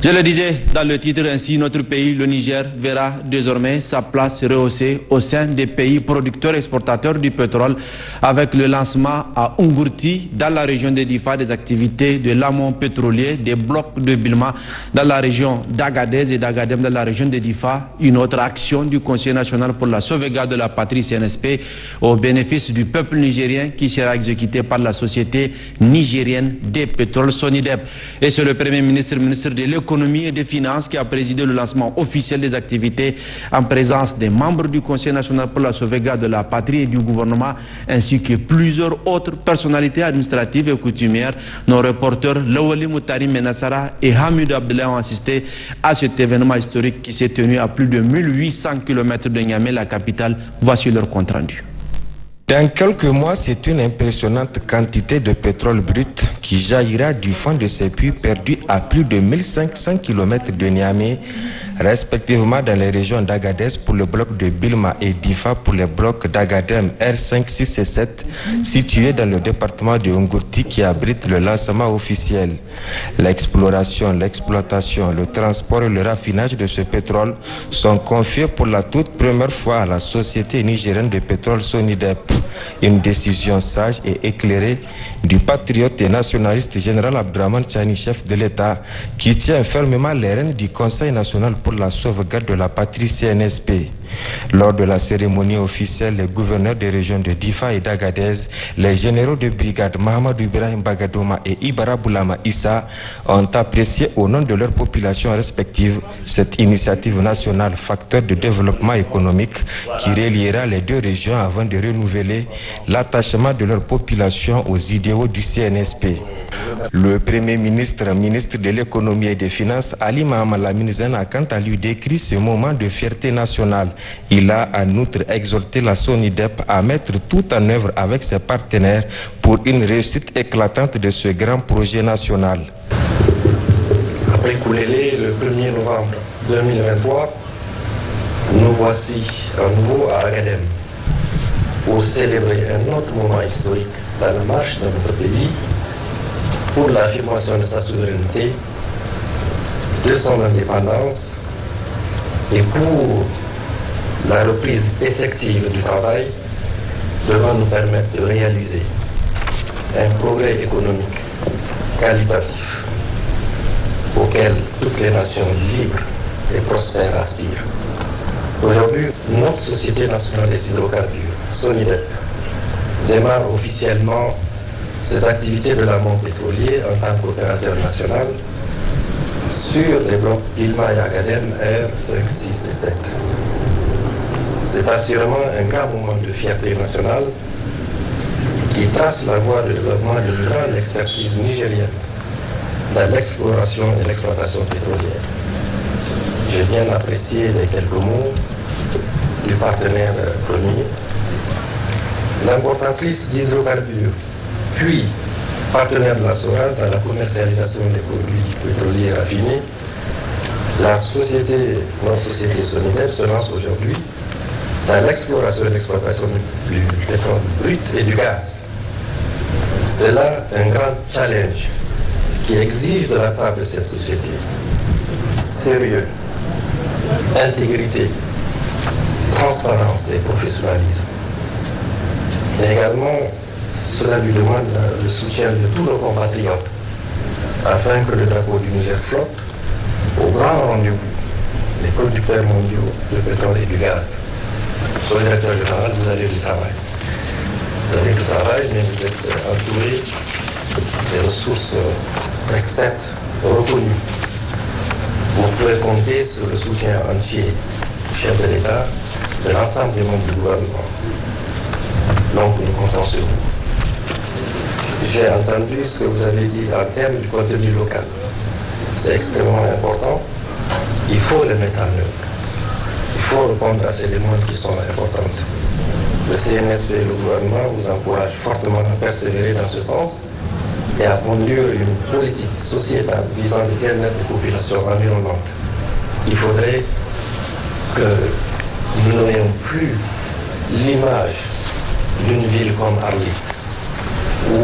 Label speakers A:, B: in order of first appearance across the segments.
A: Je le disais dans le titre, ainsi notre pays, le Niger, verra désormais sa place rehaussée au sein des pays producteurs et exportateurs du pétrole avec le lancement à Ungurti, dans la région de Difa, des activités de l'amont pétrolier, des blocs de Bilma dans la région d'Agadez et d'Agadem dans la région de Difa. Une autre action du Conseil national pour la sauvegarde de la patrie CNSP au bénéfice du peuple nigérien qui sera exécutée par la société nigérienne des pétroles Sonidep. Et c'est le Premier ministre de l'économie et des finances qui a présidé le lancement officiel des activités en présence des membres du Conseil national pour la sauvegarde de la patrie et du gouvernement ainsi que plusieurs autres personnalités administratives et coutumières. Nos reporters Lawali Moutari Menassara et Hamid Abdellah ont assisté à cet événement historique qui s'est tenu à plus de 1800 km de Niamey, la capitale. Voici leur compte rendu.
B: Dans quelques mois, c'est une impressionnante quantité de pétrole brut qui jaillira du fond de ces puits perdus à plus de 1500 km de Niamey, respectivement dans les régions d'Agadez pour le bloc de Bilma et Difa pour les blocs d'Agadem R5, 6 et 7, situés dans le département de Ungurti qui abrite le lancement officiel. L'exploration, l'exploitation, le transport et le raffinage de ce pétrole sont confiés pour la toute première fois à la société nigérienne de pétrole Sonidep. Une décision sage et éclairée du patriote et nationaliste général Abdraman Chani, chef de l'État, qui tient fermement les rênes du Conseil national pour la sauvegarde de la patrie CNSP. Lors de la cérémonie officielle, les gouverneurs des régions de Difa et d'Agadez, les généraux de brigade Mahamadou Ibrahim Bagadouma et Ibara Boulama Issa ont apprécié au nom de leurs populations respectives cette initiative nationale facteur de développement économique qui reliera les deux régions avant de renouveler l'attachement de leur population aux idéaux du CNSP. Le Premier ministre de l'économie et des finances, Ali Mahaman Lamine Zen, a quant à lui décrit ce moment de fierté nationale. Il a en outre exhorté la Sonidep à mettre tout en œuvre avec ses partenaires pour une réussite éclatante de ce grand projet national.
C: Après Koulélé, le 1er novembre 2023, nous voici à nouveau à Agadem pour célébrer un autre moment historique dans la marche de notre pays pour l'affirmation de sa souveraineté, de son indépendance et pour la reprise effective du travail devant nous permettre de réaliser un progrès économique qualitatif auquel toutes les nations libres et prospères aspirent. Aujourd'hui, notre Société nationale des hydrocarbures, Sonidep, démarre officiellement ses activités de l'amont pétrolier en tant qu'opérateur national sur les blocs Bilma et Agadem R5, 6 et 7. C'est assurément un grand moment de fierté nationale qui trace la voie de développement d'une grande expertise nigérienne dans l'exploration et l'exploitation pétrolière. J'ai bien apprécié les quelques mots du partenaire premier, l'importatrice d'hydrocarbures, puis partenaire de la SORAS dans la commercialisation des produits pétroliers raffinés. Notre société Sonidep se lance aujourd'hui dans l'exploration et l'exploitation du pétrole brut et du gaz. C'est là un grand challenge qui exige de la part de cette société sérieux, intégrité, transparence et professionnalisme. Mais également, cela lui demande le soutien de tous nos compatriotes afin que le drapeau du Niger flotte au grand rendez-vous des producteurs mondiaux de pétrole et du gaz. Sur le directeur général, vous avez du travail. Vous avez du travail, mais vous êtes entouré des ressources expertes reconnues. Vous pouvez compter sur le soutien entier du chef de l'État, de l'ensemble des membres du gouvernement. Donc nous comptons sur vous. J'ai entendu ce que vous avez dit en termes du contenu local. C'est extrêmement important. Il faut le mettre en œuvre. Il faut répondre à ces demandes qui sont importantes. Le CNSP et le gouvernement vous encouragent fortement à persévérer dans ce sens et à conduire une politique sociétale visant le bien-être des populations environnantes. Il faudrait que nous n'ayons plus l'image d'une ville comme Arlit, où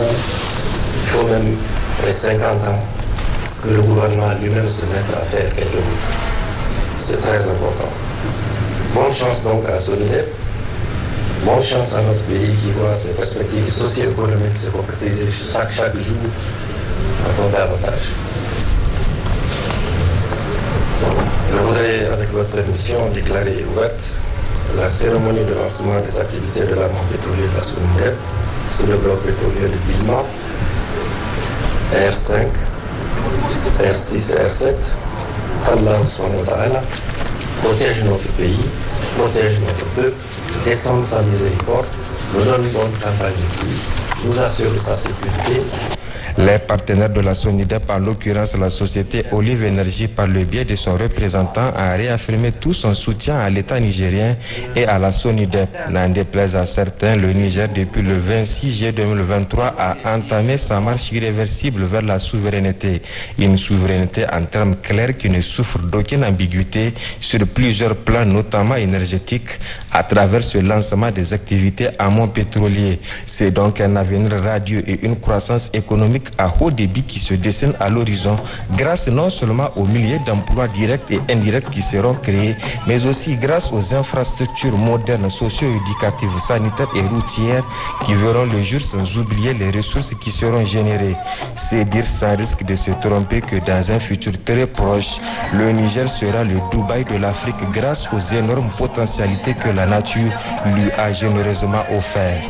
C: il faut même les 50 ans que le gouvernement lui-même se mette à faire quelques routes. C'est très important. Bonne chance donc à Sonidep. Bonne chance à notre pays qui voit ses perspectives socio-économiques se concrétiser chaque jour encore davantage. Je voudrais, avec votre permission, déclarer ouverte la cérémonie de lancement des activités de l'amont pétrolier de la Sonidep sur le bloc pétrolier de Bilma, R5, R6 et R7. Allah subhanahu wa ta'ala protège notre pays, protège notre peuple, descende sa miséricorde, nous donne une bonne campagne de pluie, nous assure de sa sécurité.
B: Les partenaires de la Sonidep, en l'occurrence la société Olive Énergie, par le biais de son représentant, a réaffirmé tout son soutien à l'État nigérien et à la Sonidep. N'en déplaise à certains, le Niger, depuis le 26 juillet 2023, a entamé sa marche irréversible vers la souveraineté. Une souveraineté en termes clairs qui ne souffre d'aucune ambiguïté sur plusieurs plans, notamment énergétiques, à travers ce lancement des activités amont pétrolier. C'est donc un avenir radieux et une croissance économique à haut débit qui se dessine à l'horizon, grâce non seulement aux milliers d'emplois directs et indirects qui seront créés, mais aussi grâce aux infrastructures modernes, socio-éducatives, sanitaires et routières qui verront le jour, sans oublier les ressources qui seront générées. C'est dire sans risque de se tromper que dans un futur très proche, le Niger sera le Dubaï de l'Afrique grâce aux énormes potentialités que la nature lui a généreusement offertes.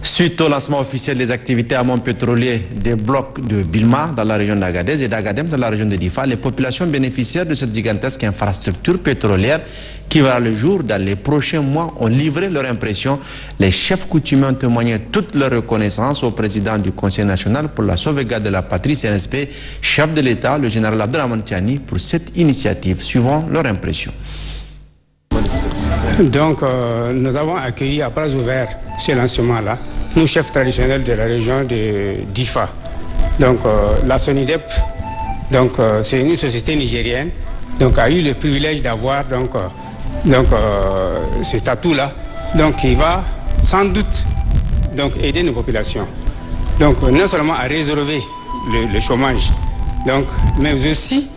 A: Suite au lancement officiel des activités amont pétrolier des blocs de Bilma dans la région d'Agadez et d'Agadem dans la région de Difa, les populations bénéficiaires de cette gigantesque infrastructure pétrolière qui verra le jour dans les prochains mois ont livré leur impression. Les chefs coutumiers ont témoigné toute leur reconnaissance au président du Conseil national pour la sauvegarde de la patrie CNSP, chef de l'État, le général Abdraman Tiani, pour cette initiative. Suivons leur impression.
D: Donc, nous avons accueilli à bras ouverts ce lancement-là, nous chefs traditionnels de la région de Difa. Donc, la Sonidep, c'est une société nigérienne, donc a eu le privilège d'avoir ce statut-là, donc qui va sans doute aider nos populations. Donc, non seulement à résorber le chômage, mais aussi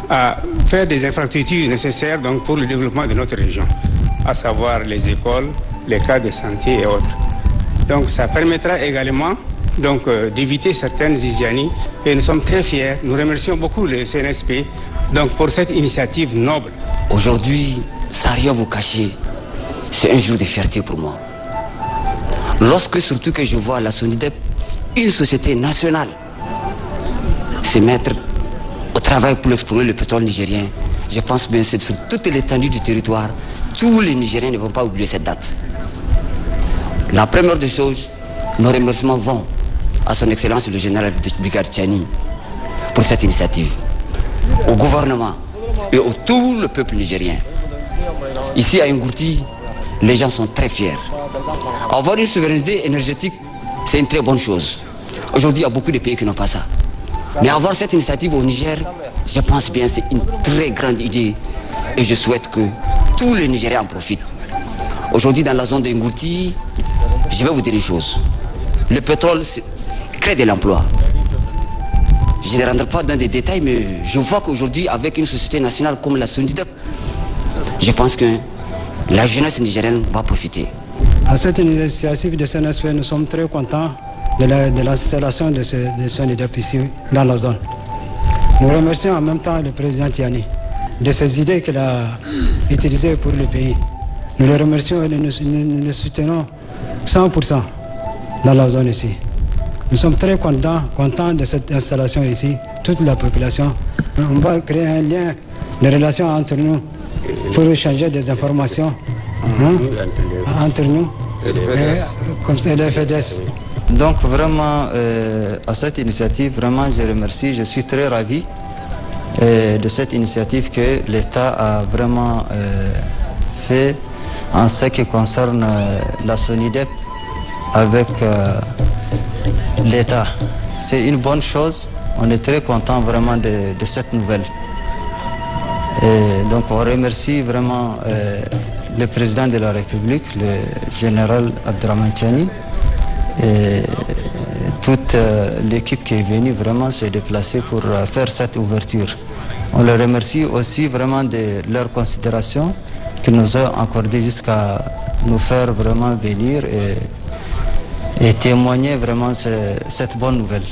D: à faire des infrastructures nécessaires pour le développement de notre région, à savoir les écoles, les cas de santé et autres. Donc ça permettra également d'éviter certaines hygiénies et nous sommes très fiers. Nous remercions beaucoup le CNSP pour cette initiative noble.
E: Aujourd'hui, sans rien vous cacher, c'est un jour de fierté pour moi. Surtout que je vois la Sonidep, une société nationale, se mettre au travail pour explorer le pétrole nigérien, je pense bien que sur toute l'étendue du territoire, tous les Nigériens ne vont pas oublier cette date. La première des choses, nos remerciements vont à son Excellence le général de brigade Tiani pour cette initiative, au gouvernement et à tout le peuple nigérien. Ici à Ngourti, les gens sont très fiers. Avoir une souveraineté énergétique, c'est une très bonne chose. Aujourd'hui, il y a beaucoup de pays qui n'ont pas ça. Mais avoir cette initiative au Niger, je pense bien que c'est une très grande idée et je souhaite que tous les Nigériens en profitent. Aujourd'hui, dans la zone de Ngourti, je vais vous dire une chose. Le pétrole crée de l'emploi. Je ne rentre pas dans des détails, mais je vois qu'aujourd'hui, avec une société nationale comme la Sonidep, je pense que la jeunesse nigérienne va profiter.
F: À cette initiative de CNSP, nous sommes très contents de l'installation de Sonidep ici dans la zone. Nous remercions en même temps le président Tiani de ses idées qu'il a utilisées pour le pays. Nous le remercions et nous le soutenons 100% dans la zone ici. Nous sommes très contents de cette installation ici, toute la population. On va créer un lien de relations entre nous pour échanger des informations entre nous, comme c'est le FEDES.
G: Donc vraiment, à cette initiative, vraiment je remercie, je suis très ravi de cette initiative que l'État a vraiment fait en ce qui concerne la Sonidep avec l'État. C'est une bonne chose, on est très content vraiment de cette nouvelle. Et donc on remercie vraiment le président de la République, le général Abdraman Tiani, toute l'équipe qui est venue vraiment se déplacer pour faire cette ouverture. On les remercie aussi vraiment de leur considération qu'ils nous ont accordé jusqu'à nous faire vraiment venir et témoigner vraiment cette bonne nouvelle.